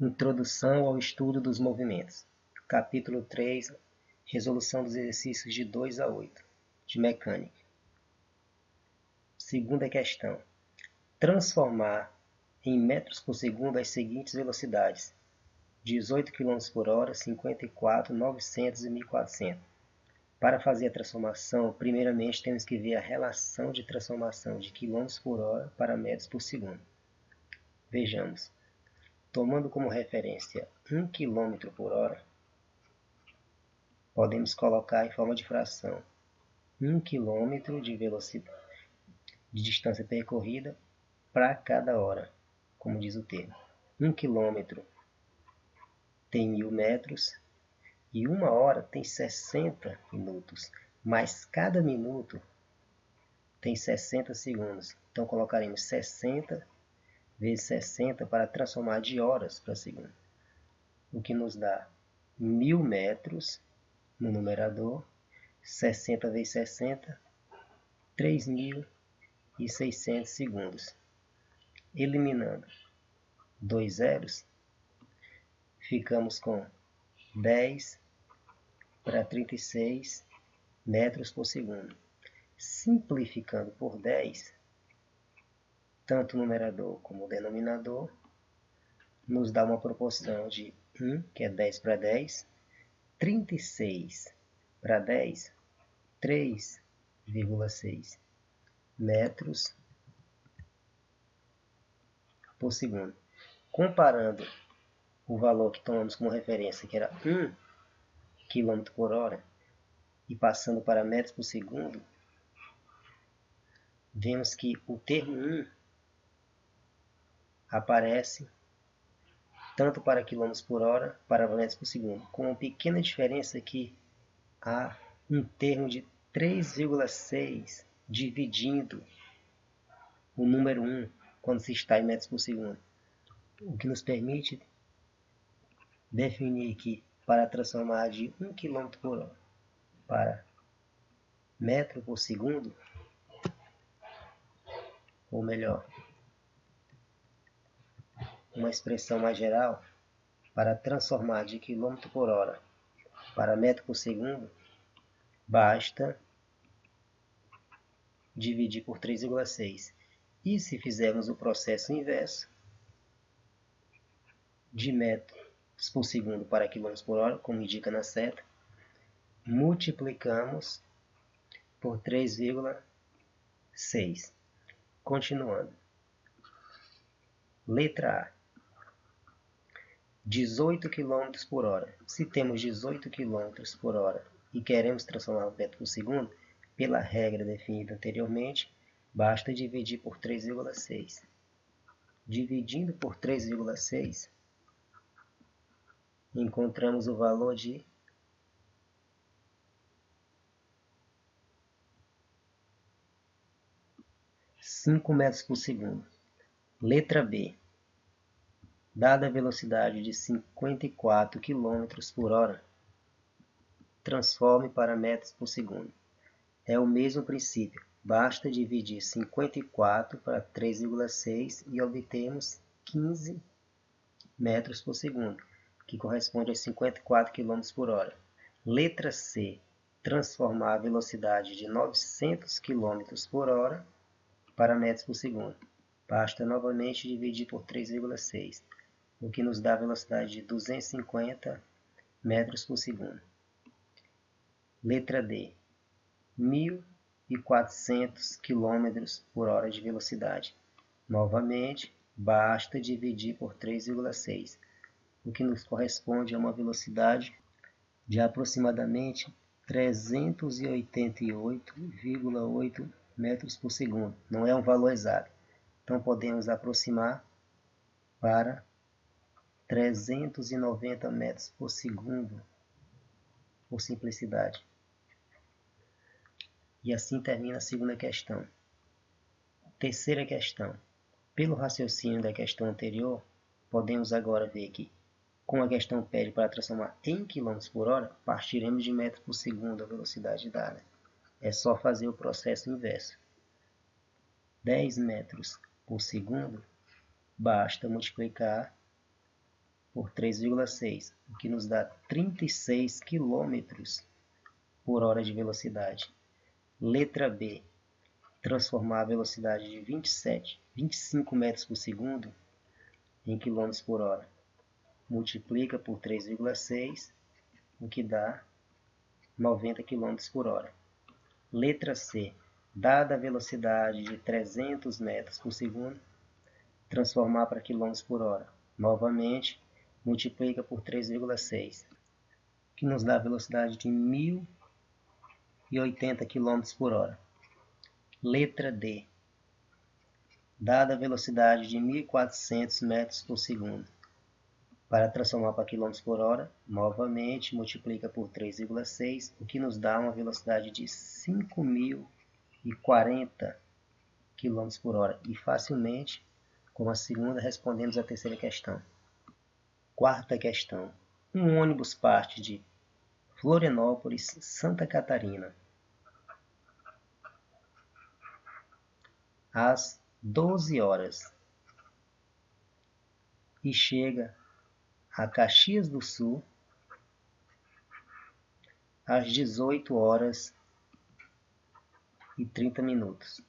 Introdução ao estudo dos movimentos. Capítulo 3. Resolução dos exercícios de 2 a 8, de mecânica. Segunda questão. Transformar em metros por segundo as seguintes velocidades: 18 km por hora, 54, 900 e 1400. Para fazer a transformação, primeiramente temos que ver a relação de transformação de km por hora para metros por segundo. Vejamos. Tomando como referência 1 km por hora, podemos colocar em forma de fração 1 km de velocidade, de distância percorrida para cada hora, como diz o termo. 1 km tem 1000 metros e 1 hora tem 60 minutos, mas cada minuto tem 60 segundos. Então colocaremos 60 vezes 60 para transformar de horas para segundo, o que nos dá 1000 metros no numerador, 60 vezes 60, 3.600 segundos. Eliminando 2 zeros, ficamos com 10 para 36 metros por segundo. Simplificando por 10, tanto o numerador como o denominador, nos dá uma proporção de 1, que é 10 para 10, 36 para 10, 3,6 metros por segundo. Comparando o valor que tomamos como referência, que era 1 km por hora, e passando para metros por segundo, vemos que o termo 1 aparece tanto para km por hora para metros por segundo, com uma pequena diferença que há um termo de 3,6 dividindo o número 1 quando se está em metros por segundo, o que nos permite definir que para transformar de 1 km por hora para metro por segundo, ou melhor, uma expressão mais geral, para transformar de km por hora para metro por segundo, basta dividir por 3,6. E se fizermos o processo inverso, de metros por segundo para km por hora, como indica na seta, multiplicamos por 3,6. Continuando. Letra A. 18 km por hora. Se temos 18 km por hora e queremos transformar o metro por segundo, pela regra definida anteriormente, basta dividir por 3,6. Dividindo por 3,6, encontramos o valor de 5 metros por segundo. Letra B. Dada a velocidade de 54 km por hora, transforme para metros por segundo. É o mesmo princípio, basta dividir 54 para 3,6 e obtemos 15 metros por segundo, que corresponde a 54 km por hora. Letra C. Transformar a velocidade de 900 km por hora para metros por segundo. Basta novamente dividir por 3,6, o que nos dá a velocidade de 250 metros por segundo. Letra D. 1.400 km por hora de velocidade. Novamente, basta dividir por 3,6, o que nos corresponde a uma velocidade de aproximadamente 388,8 metros por segundo. Não é um valor exato, então podemos aproximar para 390 metros por segundo, por simplicidade. E assim termina a segunda questão. Terceira questão. Pelo raciocínio da questão anterior, podemos agora ver que, como a questão pede para transformar em km por hora, partiremos de metros por segundo a velocidade dada. É só fazer o processo inverso. 10 metros por segundo, basta multiplicar por 3,6, o que nos dá 36 km por hora de velocidade. Letra B. Transformar a velocidade de 25 metros por segundo em km por hora. Multiplica por 3,6, o que dá 90 km por hora. Letra C. Dada a velocidade de 300 metros por segundo, transformar para km por hora. Novamente, multiplica por 3,6, que nos dá a velocidade de 1080 km por hora. Letra D. Dada a velocidade de 1400 metros por segundo, para transformar para km por hora, novamente multiplica por 3,6, o que nos dá uma velocidade de 5040 km por hora. E facilmente, como a segunda, respondemos a terceira questão. Quarta questão. Um ônibus parte de Florianópolis, Santa Catarina, às 12 horas e chega a Caxias do Sul às 18 horas e 30 minutos.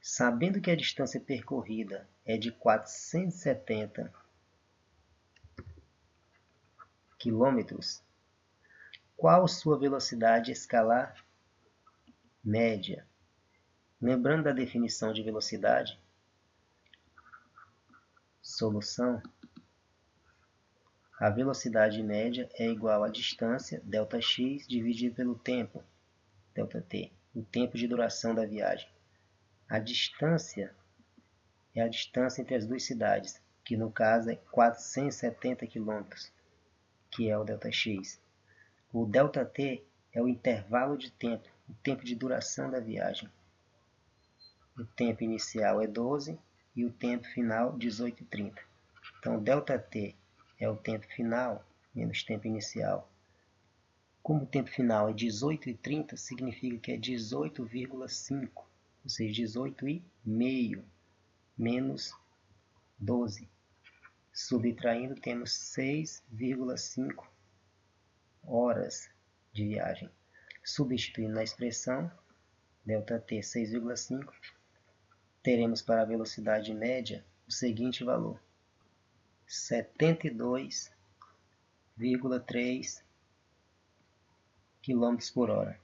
Sabendo que a distância percorrida é de 470 quilômetros, qual sua velocidade escalar média? Lembrando da definição de velocidade, solução, a velocidade média é igual à distância, ΔX, dividido pelo tempo, ΔT, o tempo de duração da viagem. A distância é a distância entre as duas cidades, que no caso é 470 km, que é o ΔX. O ΔT é o intervalo de tempo, o tempo de duração da viagem. O tempo inicial é 12 e o tempo final 18,30. Então, ΔT é o tempo final menos tempo inicial. Como o tempo final é 18,30, significa que é 18,5, ou seja, 18,5 menos 12. Subtraindo, temos 6,5 horas de viagem. Substituindo na expressão, ΔT 6,5, teremos para a velocidade média o seguinte valor: 72,3 km por hora.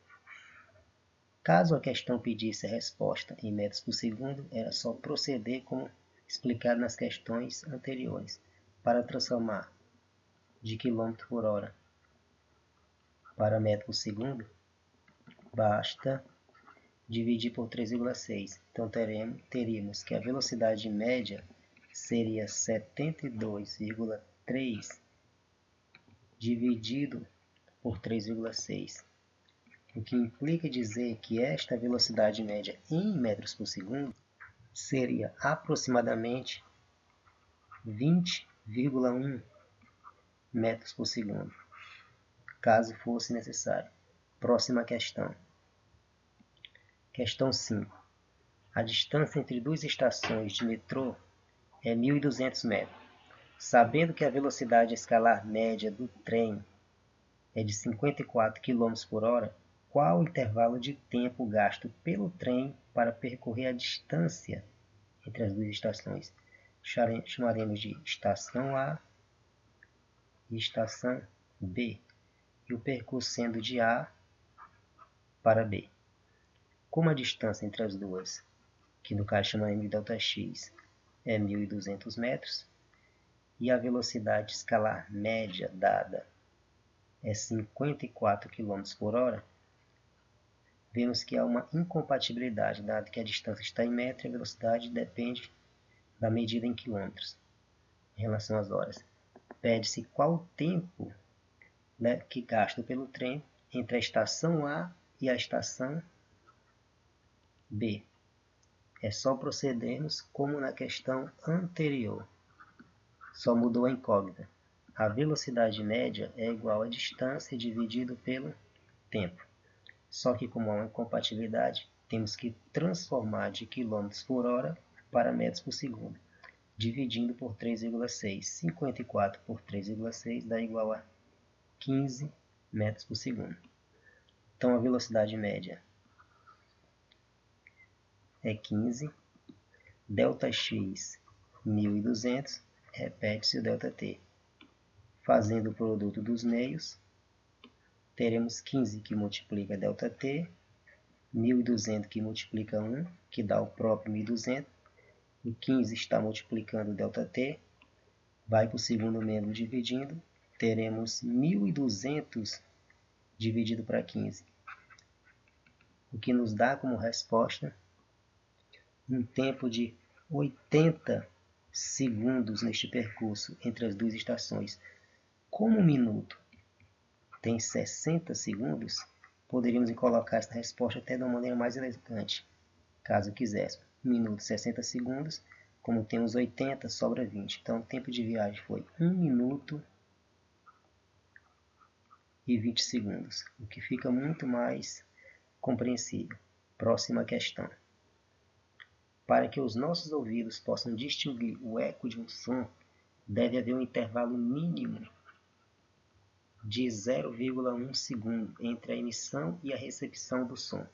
Caso a questão pedisse a resposta em metros por segundo, era só proceder como explicado nas questões anteriores. Para transformar de km por hora para metro por segundo, basta dividir por 3,6. Então teríamos que a velocidade média seria 72,3 dividido por 3,6, o que implica dizer que esta velocidade média em metros por segundo seria aproximadamente 20,1 metros por segundo, caso fosse necessário. Próxima questão. Questão 5. A distância entre duas estações de metrô é 1.200 metros. Sabendo que a velocidade escalar média do trem é de 54 km por hora, qual o intervalo de tempo gasto pelo trem para percorrer a distância entre as duas estações? Chamaremos de estação A e estação B, e o percurso sendo de A para B. Como a distância entre as duas, que no caso chamaremos de ΔX, é 1.200 metros, e a velocidade escalar média dada é 54 km por hora, vemos que há uma incompatibilidade, dado que a distância está em metros e a velocidade depende da medida em quilômetros em relação às horas. Pede-se qual o tempo, né, que gasta pelo trem entre a estação A e a estação B. É só procedermos como na questão anterior, só mudou a incógnita. A velocidade média é igual à distância dividido pelo tempo. Só que como há uma incompatibilidade, temos que transformar de km por hora para metros por segundo. dividindo por 3,6. 54 por 3,6 dá igual a 15 metros por segundo. Então a velocidade média é 15. ΔX 1200, repete-se o ΔT. Fazendo o produto dos meios, teremos 15 que multiplica ΔT, 1200 que multiplica 1, que dá o próprio 1200. O 15 está multiplicando ΔT, vai para o segundo membro dividindo, teremos 1200 dividido para 15, o que nos dá como resposta um tempo de 80 segundos neste percurso entre as duas estações. Como um minuto tem 60 segundos, poderíamos colocar essa resposta até de uma maneira mais elegante, caso quiséssemos. 1 minuto 60 segundos, como temos 80, sobra 20. Então o tempo de viagem foi 1 minuto e 20 segundos, o que fica muito mais compreensível. Próxima questão. Para que os nossos ouvidos possam distinguir o eco de um som, deve haver um intervalo mínimo de 0,1 segundo entre a emissão e a recepção do som.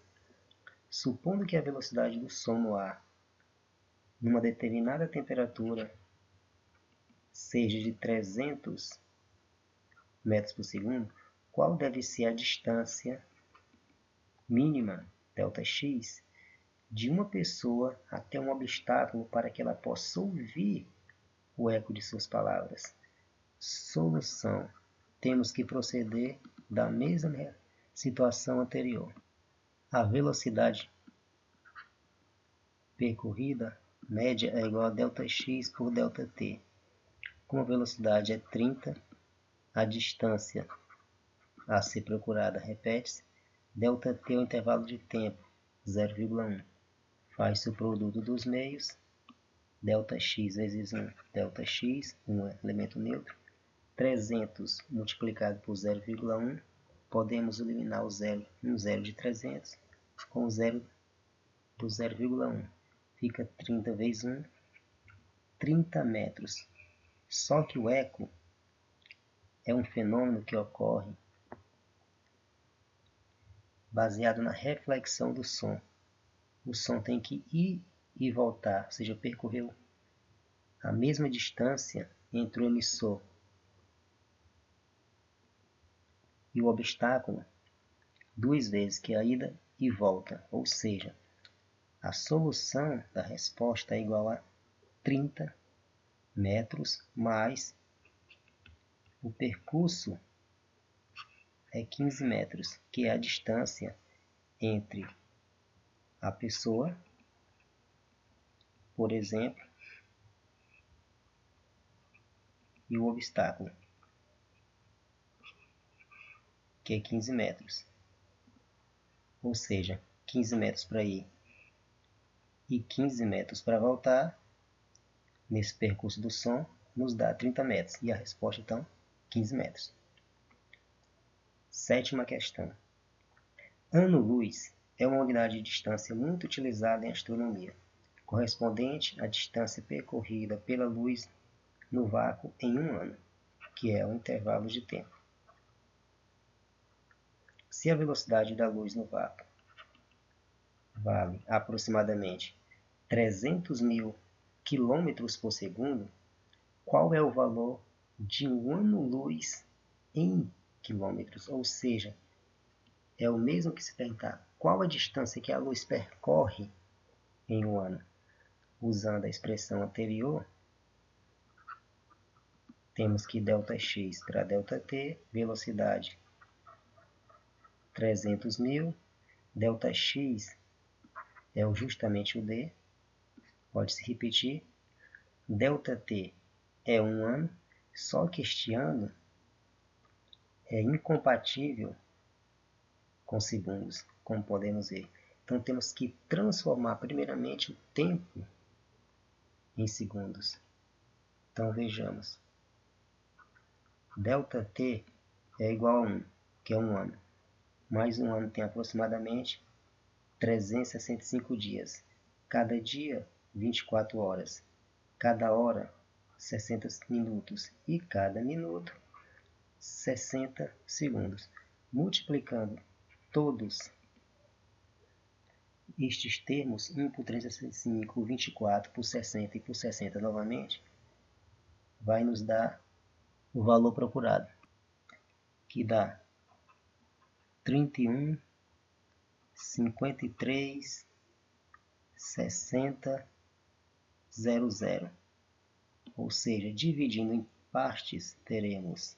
Supondo que a velocidade do som no ar, numa determinada temperatura, seja de 300 metros por segundo, qual deve ser a distância mínima, ΔX, de uma pessoa até um obstáculo para que ela possa ouvir o eco de suas palavras? Solução. Temos que proceder da mesma situação anterior. A velocidade percorrida média é igual a ΔX por ΔT. Como a velocidade é 30, a distância a ser procurada repete-se. ΔT é o intervalo de tempo, 0,1. Faz-se o produto dos meios, ΔX vezes 1, ΔX, 1 é elemento neutro. 300 multiplicado por 0,1, podemos eliminar o zero, um zero de 300, com o zero do 0,1. Fica 30 vezes 1, 30 metros. Só que o eco é um fenômeno que ocorre baseado na reflexão do som. O som tem que ir e voltar, ou seja, percorreu a mesma distância entre o emissor e o obstáculo duas vezes, que é a ida e volta, ou seja, a solução da resposta é igual a 30 metros mais o percurso é 15 metros, que é a distância entre a pessoa, por exemplo, e o obstáculo, que é 15 metros. Ou seja, 15 metros para ir e 15 metros para voltar, nesse percurso do som, nos dá 30 metros. E a resposta, então, 15 metros. Sétima questão. Ano-luz é uma unidade de distância muito utilizada em astronomia, correspondente à distância percorrida pela luz no vácuo em um ano, que é o intervalo de tempo. Se a velocidade da luz no vácuo vale aproximadamente 300 mil quilômetros por segundo, qual é o valor de um ano-luz em quilômetros? Ou seja, é o mesmo que se perguntar qual a distância que a luz percorre em um ano. Usando a expressão anterior, temos que ΔX para ΔT, velocidade 300 mil, ΔX é justamente o D, pode se repetir, ΔT é um ano, só que este ano é incompatível com segundos, como podemos ver. Então temos que transformar primeiramente o tempo em segundos. Então vejamos, ΔT é igual a 1, que é um ano. Mais um ano tem aproximadamente 365 dias. Cada dia, 24 horas. cada hora 60 minutos e cada minuto 60 segundos. Multiplicando todos estes termos, 1 por 365, 24 por 60 e por 60 novamente, vai nos dar o valor procurado, que dá 31, 53, 60, 00. Ou seja, dividindo em partes, teremos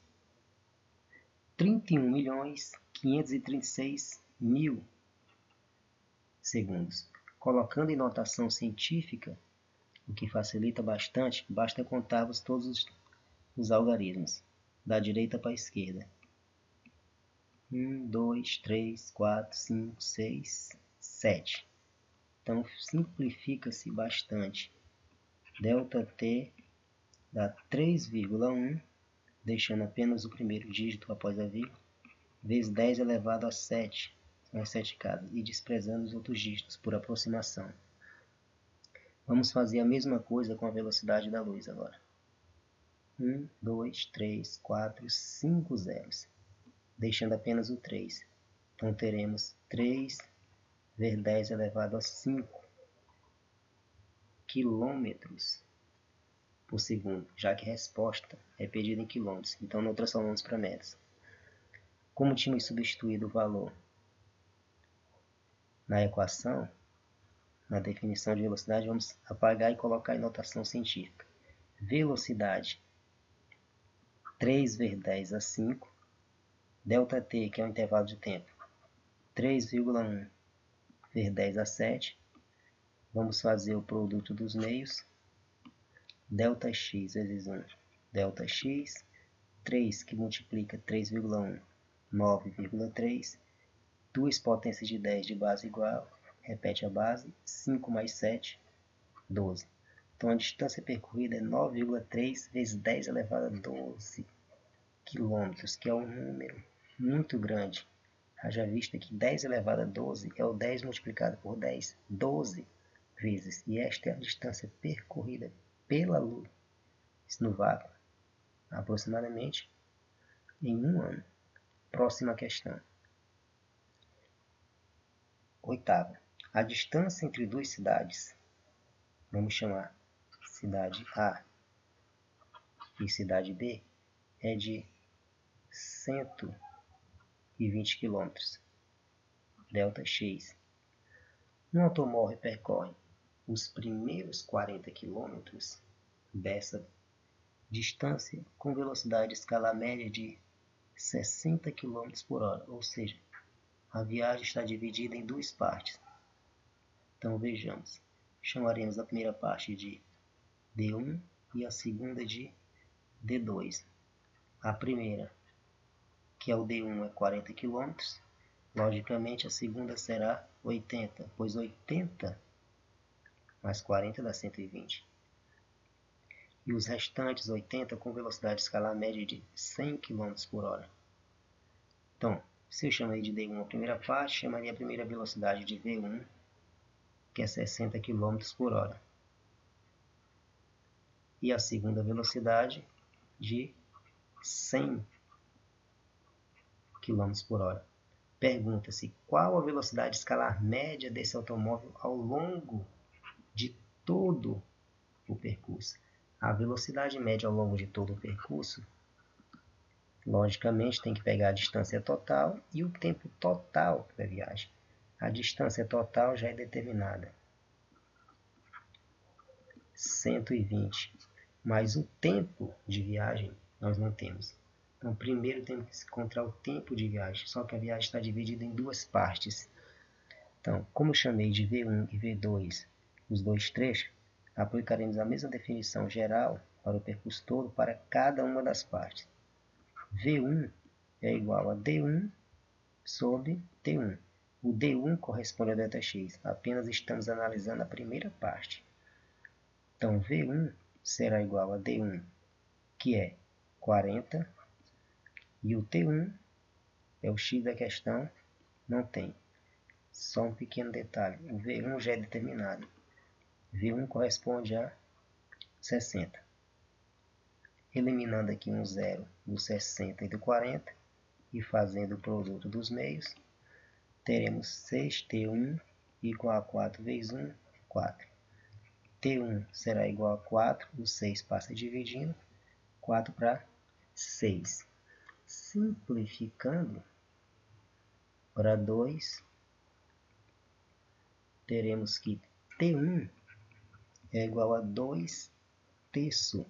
31.536.000 segundos. Colocando em notação científica, o que facilita bastante, basta contarmos todos os algarismos, da direita para a esquerda. 1, 2, 3, 4, 5, 6, 7. Então simplifica-se bastante. ΔT dá 3,1, deixando apenas o primeiro dígito após a vírgula, vezes 10 elevado a 7, são as 7 casas, e desprezando os outros dígitos por aproximação. Vamos fazer a mesma coisa com a velocidade da luz agora. 1, 2, 3, 4, 5 zeros, deixando apenas o 3. Então teremos 3 vezes 10 elevado a 5 quilômetros por segundo, já que a resposta é pedida em quilômetros, então não transformamos para metros. Como tínhamos substituído o valor na equação, na definição de velocidade, vamos apagar e colocar em notação científica. Velocidade 3 vezes 10 a 5, ΔT, que é o intervalo de tempo, 3,1 vezes 10 a 7. Vamos fazer o produto dos meios, ΔX vezes 1, ΔX, 3 que multiplica 3,1, 9,3, 2 potências de 10 de base igual, repete a base, 5 mais 7, 12. Então a distância percorrida é 9,3 vezes 10 elevado a 12 quilômetros, que é um número muito grande. Haja vista que 10 elevado a 12 é o 10 multiplicado por 10, 12 vezes. E esta é a distância percorrida pela luz no vácuo, aproximadamente em um ano. Próxima questão. Oitava. A distância entre duas cidades, vamos chamar cidade A e cidade B, é de 120 km. ΔX. Um automóvel percorre os primeiros 40 km dessa distância com velocidade escalar média de 60 km por hora, ou seja, a viagem está dividida em duas partes. Então vejamos, chamaremos a primeira parte de D1 e a segunda de D2. A primeira, que é o D1, é 40 km, logicamente a segunda será 80, pois 80 mais 40 dá 120. E os restantes 80 com velocidade escalar média de 100 km por hora. Então, se eu chamei de D1 a primeira parte, chamaria a primeira velocidade de V1, que é 60 km por hora. E a segunda velocidade de 100 km por hora. Pergunta-se qual a velocidade escalar média desse automóvel ao longo de todo o percurso. A velocidade média ao longo de todo o percurso, logicamente, tem que pegar a distância total e o tempo total da viagem. A distância total já é determinada, 120, mas o tempo de viagem nós não temos. Então, primeiro temos que encontrar o tempo de viagem, só que a viagem está dividida em duas partes. Então, como eu chamei de V1 e V2 os dois trechos, aplicaremos a mesma definição geral para o percurso todo para cada uma das partes. V1 é igual a D1 sobre T1. O D1 corresponde ao ΔX, apenas estamos analisando a primeira parte. Então, V1 será igual a D1, que é 40, e o T1 é o X da questão, não tem. Só um pequeno detalhe, o V1 já é determinado. V1 corresponde a 60. Eliminando aqui um zero do 60 e do 40 e fazendo o produto dos meios, teremos 6t1 igual a 4 vezes 1, 4. T1 será igual a 4, o 6 passa dividindo, 4 para 6. Simplificando para 2, teremos que T1 é igual a 2 terços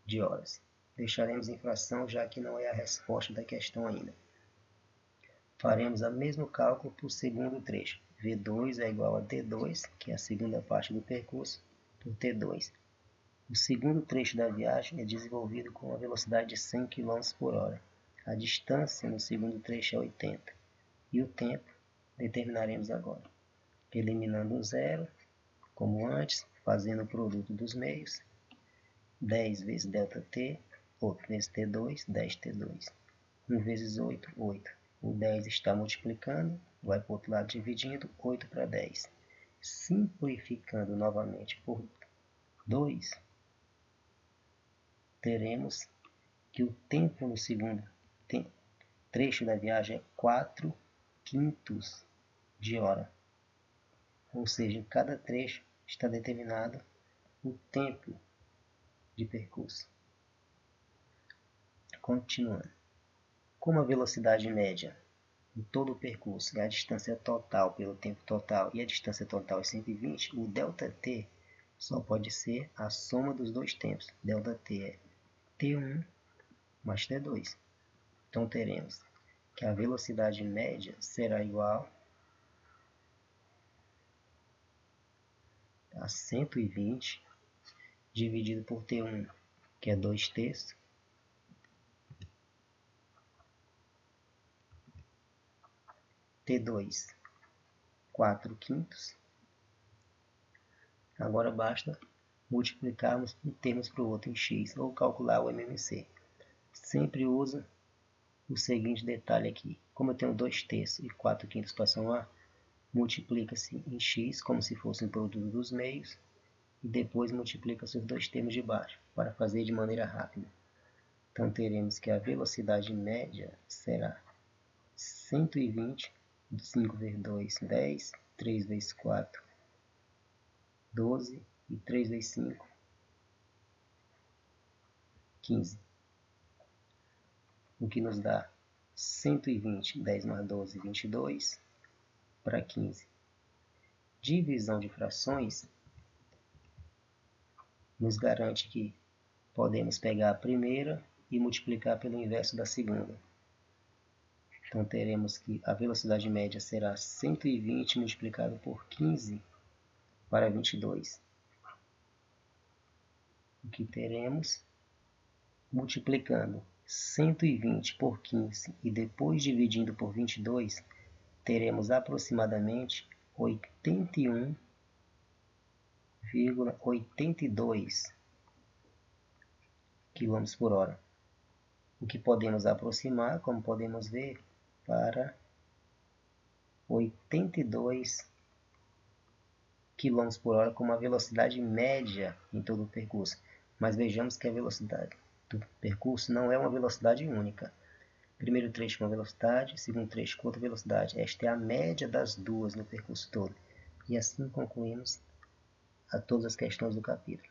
de horas. Deixaremos em fração, já que não é a resposta da questão ainda. Faremos o mesmo cálculo para o segundo trecho. V2 é igual a D2, que é a segunda parte do percurso, por T2. O segundo trecho da viagem é desenvolvido com uma velocidade de 100 km por hora. A distância no segundo trecho é 80. E o tempo determinaremos agora. Eliminando o zero, como antes, fazendo o produto dos meios. 10 vezes ΔT, 8 vezes T2, 10T2. 1 vezes 8, 8. O 10 está multiplicando, vai para o outro lado dividindo, 8 para 10. Simplificando novamente por 2, teremos que o tempo no segundo trecho da viagem é 4/5 de hora. Ou seja, em cada trecho está determinado o tempo de percurso. Continuando. Como a velocidade média em todo o percurso é a distância total pelo tempo total e a distância total é 120, o ΔT só pode ser a soma dos dois tempos. ΔT é T1 mais T2. Então teremos que a velocidade média será igual a 120 dividido por T1, que é 2 terços, T2, 4/5. Agora basta multiplicarmos um termos para o outro em x ou calcular o MMC. Sempre usa o seguinte detalhe aqui. Como eu tenho 2 terços e 4/5 para somar, multiplica-se em x como se fosse um produto dos meios e depois multiplica-se os dois termos de baixo para fazer de maneira rápida. Então teremos que a velocidade média será 120, 5 vezes 2, 10, 3 vezes 4, 12 e 3 vezes 5, 15. O que nos dá 120, 10 mais 12, 22, para 15. Divisão de frações nos garante que podemos pegar a primeira e multiplicar pelo inverso da segunda. Então teremos que a velocidade média será 120 multiplicado por 15 para 22. O que teremos, multiplicando 120 por 15 e depois dividindo por 22, teremos aproximadamente 81,82 km por hora. O que podemos aproximar, como podemos ver, para 82 km por hora como a velocidade média em todo o percurso. Mas vejamos que a velocidade do percurso não é uma velocidade única. Primeiro trecho com uma velocidade, segundo trecho com outra velocidade. Esta é a média das duas no percurso todo. E assim concluímos a todas as questões do capítulo.